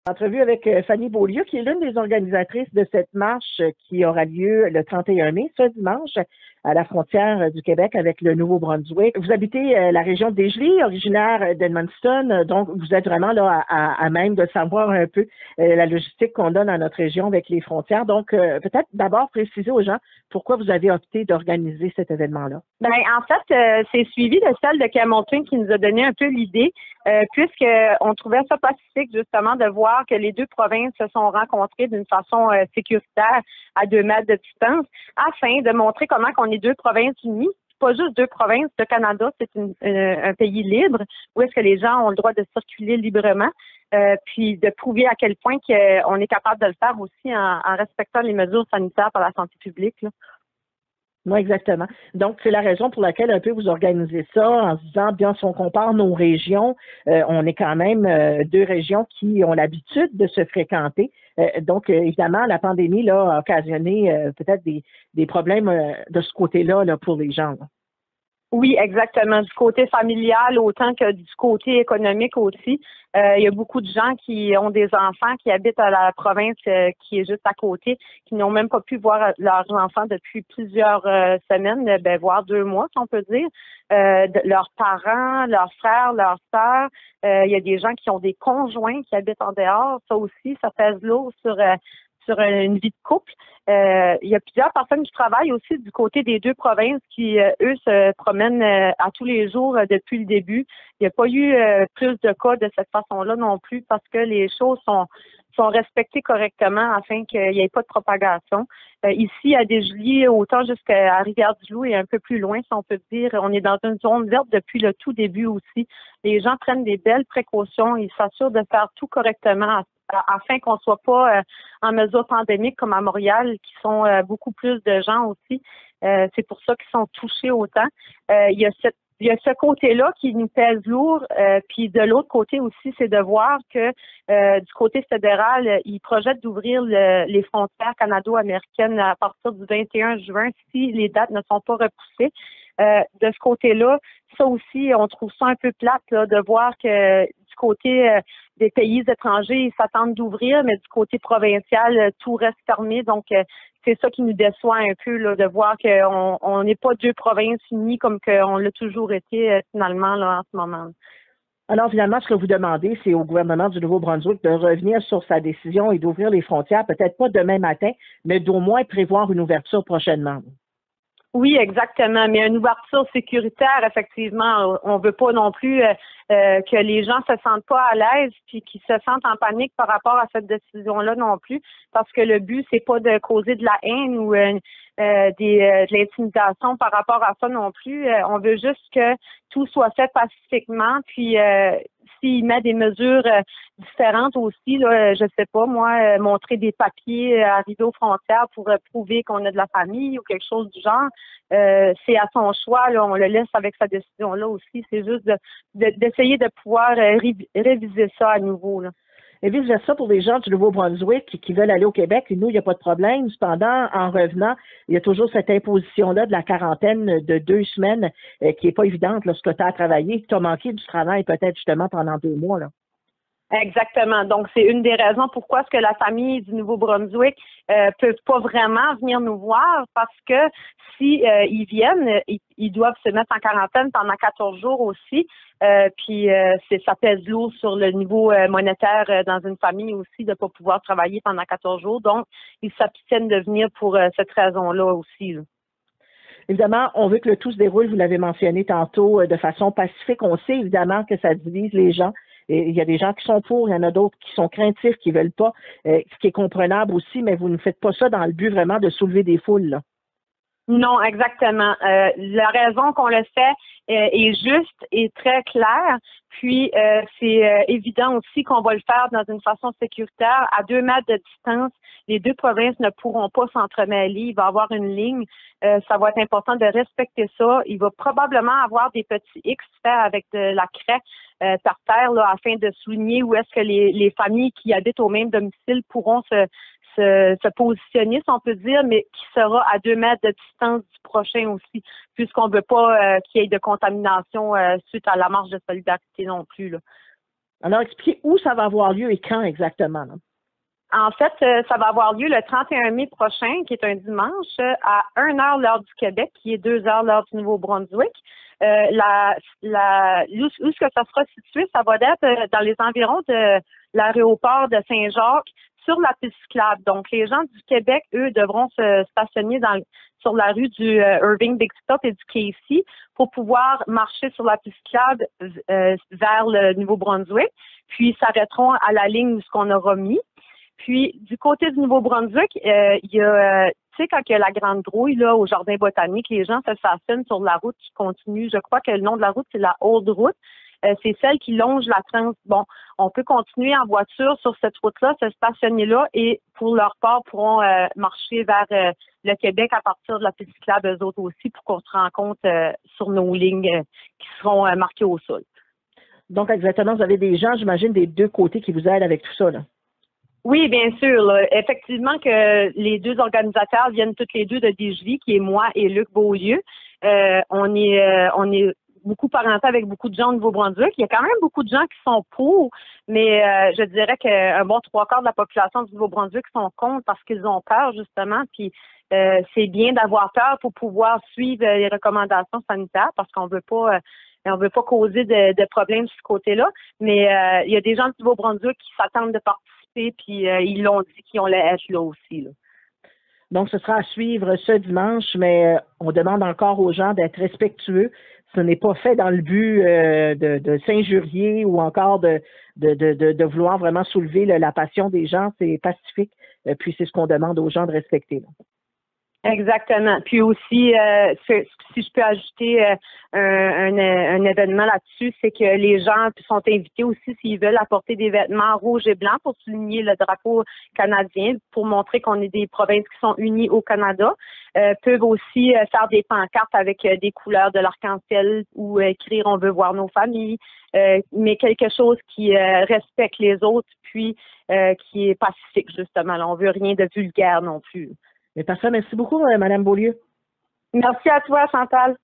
Entrevue avec Fanny Beaulieu, qui est l'une des organisatrices de cette marche qui aura lieu le 31 mai, ce dimanche, à la frontière du Québec avec le Nouveau-Brunswick. Vous habitez la région de Desjely, originaire d'Edmundston, donc vous êtes vraiment là à même de savoir un peu la logistique qu'on donne à notre région avec les frontières. Donc, peut-être d'abord préciser aux gens pourquoi vous avez opté d'organiser cet événement-là. Ben, en fait, c'est suivi de celle de Camonton qui nous a donné un peu l'idée, puisqu'on trouvait ça pacifique justement de voir que les deux provinces se sont rencontrées d'une façon sécuritaire à 2 mètres de distance, afin de montrer comment qu'on est deux provinces unies. Pas juste deux provinces. Le Canada, c'est un pays libre où est-ce que les gens ont le droit de circuler librement, puis de prouver à quel point qu'on est capable de le faire aussi en respectant les mesures sanitaires par la santé publique, là. Oui, exactement. Donc, c'est la raison pour laquelle un peu vous organisez ça en se disant, bien, si on compare nos régions, on est quand même deux régions qui ont l'habitude de se fréquenter. Donc, évidemment, la pandémie là, a occasionné peut-être des problèmes de ce côté-là là, pour les gens, là. Oui, exactement. Du côté familial autant que du côté économique aussi. Il y a beaucoup de gens qui ont des enfants qui habitent à la province qui est juste à côté, qui n'ont même pas pu voir leurs enfants depuis plusieurs semaines, voire 2 mois, si on peut dire. Leurs parents, leurs frères, leurs sœurs. Il y a des gens qui ont des conjoints qui habitent en dehors. Ça aussi, ça pèse lourd sur une vie de couple. Il y a plusieurs personnes qui travaillent aussi du côté des deux provinces qui, eux, se promènent à tous les jours depuis le début. Il n'y a pas eu plus de cas de cette façon-là non plus parce que les choses sont respectées correctement afin qu'il n'y ait pas de propagation. Ici, à Desjely, autant jusqu'à Rivière-du-Loup et un peu plus loin, si on peut dire, on est dans une zone verte depuis le tout début aussi. Les gens prennent des belles précautions, ils s'assurent de faire tout correctement afin qu'on soit pas en mesure pandémique comme à Montréal, qui sont beaucoup plus de gens aussi. C'est pour ça qu'ils sont touchés autant. Il y a ce côté-là qui nous pèse lourd, puis de l'autre côté aussi, c'est de voir que du côté fédéral, ils projettent d'ouvrir les frontières canado-américaines à partir du 21 juin si les dates ne sont pas repoussées. De ce côté-là, ça aussi, on trouve ça un peu plate là, de voir que du côté des pays étrangers, ils s'attendent d'ouvrir, mais du côté provincial, tout reste fermé. Donc, c'est ça qui nous déçoit un peu, là, de voir qu'on n'est pas deux provinces unies comme qu'on l'a toujours été finalement là, en ce moment. Alors, finalement, ce que vous demandez, c'est au gouvernement du Nouveau-Brunswick de revenir sur sa décision et d'ouvrir les frontières, peut-être pas demain matin, mais d'au moins prévoir une ouverture prochainement. Oui, exactement. Mais une ouverture sécuritaire, effectivement, on veut pas non plus que les gens se sentent pas à l'aise puis qu'ils se sentent en panique par rapport à cette décision-là non plus, parce que le but c'est pas de causer de la haine ou de l'intimidation par rapport à ça non plus. On veut juste que tout soit fait pacifiquement, puis s'il met des mesures différentes aussi, là, je sais pas, moi, montrer des papiers arrivés aux frontières pour prouver qu'on a de la famille ou quelque chose du genre, c'est à son choix, là, on le laisse avec sa décision-là aussi. C'est juste d'essayer de pouvoir réviser ça à nouveau, là. Et vice-versa pour les gens du Nouveau-Brunswick qui veulent aller au Québec, et nous, il n'y a pas de problème. Cependant, en revenant, il y a toujours cette imposition-là de la quarantaine de 2 semaines qui n'est pas évidente lorsque tu as à travailler, que tu as manqué du travail peut-être justement pendant 2 mois, là. Exactement. Donc, c'est une des raisons pourquoi est-ce que la famille du Nouveau-Brunswick peut pas vraiment venir nous voir, parce que si ils viennent, ils doivent se mettre en quarantaine pendant 14 jours aussi. Puis ça pèse lourd sur le niveau monétaire dans une famille aussi de pas pouvoir travailler pendant 14 jours. Donc, ils s'abstiennent de venir pour cette raison-là aussi, là. Évidemment, on veut que le tout se déroule, vous l'avez mentionné tantôt, de façon pacifique. On sait évidemment que ça divise les gens. Et il y a des gens qui sont pour, il y en a d'autres qui sont craintifs, qui veulent pas, ce qui est comprenable aussi, mais vous ne faites pas ça dans le but vraiment de soulever des foules, là. Non, exactement. La raison qu'on le fait est juste et très claire. Puis c'est évident aussi qu'on va le faire dans une façon sécuritaire. À 2 mètres de distance, les deux provinces ne pourront pas s'entremêler. Il va y avoir une ligne. Ça va être important de respecter ça. Il va probablement avoir des petits X faits avec de la craie par terre là, afin de souligner où est-ce que les familles qui habitent au même domicile pourront se positionner, si on peut dire, mais qui sera à 2 mètres de distance du prochain aussi, puisqu'on ne veut pas qu'il y ait de contamination suite à la marche de solidarité non plus, là. Alors, expliquez où ça va avoir lieu et quand exactement, là. En fait, ça va avoir lieu le 31 mai prochain, qui est un dimanche, à 1 heure l'heure du Québec, qui est 2 heures l'heure du Nouveau-Brunswick. Où est-ce que ça sera situé? Ça va être dans les environs de l'aéroport de Saint-Jacques, sur la piste cyclable. Donc, les gens du Québec, eux, devront se stationner sur la rue du Irving Bigstop et du Casey pour pouvoir marcher sur la piste cyclable vers le Nouveau-Brunswick, puis s'arrêteront à la ligne où ce qu'on aura mis. Puis, du côté du Nouveau-Brunswick, il y a, tu sais, quand il y a la grande grouille, là, au jardin botanique, les gens se stationnent sur la route qui continue. Je crois que le nom de la route, c'est la Old Route. C'est celle qui longe la trans. Bon, on peut continuer en voiture sur cette route-là, se stationner là et, pour leur part, pourront marcher vers le Québec à partir de la piste cyclable, eux autres aussi, pour qu'on se rencontre sur nos lignes qui seront marquées au sol. Donc, exactement, vous avez des gens, j'imagine, des deux côtés qui vous aident avec tout ça, là. Oui, bien sûr. Là. Effectivement que les deux organisateurs viennent toutes les deux de Desjolies, qui est moi et Luc Beaulieu. On est beaucoup parentés avec beaucoup de gens au Nouveau-Brunswick. Il y a quand même beaucoup de gens qui sont pour, mais je dirais qu'un bon 3/4 de la population du Nouveau-Brunswick sont contre parce qu'ils ont peur, justement. Puis c'est bien d'avoir peur pour pouvoir suivre les recommandations sanitaires parce qu'on veut pas causer de problèmes de ce côté-là. Mais il y a des gens du Nouveau-Brunswick qui s'attendent de participer, puis ils l'ont dit qu'ils ont le être là aussi, là. Donc, ce sera à suivre ce dimanche, mais on demande encore aux gens d'être respectueux. Ce n'est pas fait dans le but de s'injurier ou encore de vouloir vraiment soulever la passion des gens. C'est pacifique. Puis c'est ce qu'on demande aux gens de respecter, là. Exactement. Puis aussi, si je peux ajouter un événement là-dessus, c'est que les gens sont invités aussi, s'ils veulent, apporter des vêtements rouges et blancs pour souligner le drapeau canadien, pour montrer qu'on est des provinces qui sont unies au Canada. Peuvent aussi faire des pancartes avec des couleurs de l'arc-en-ciel ou écrire « On veut voir nos familles », mais quelque chose qui respecte les autres, puis qui est pacifique, justement. Là, on veut rien de vulgaire non plus. Mais parfait, merci beaucoup, Mme Beaulieu. Merci à toi, Chantal.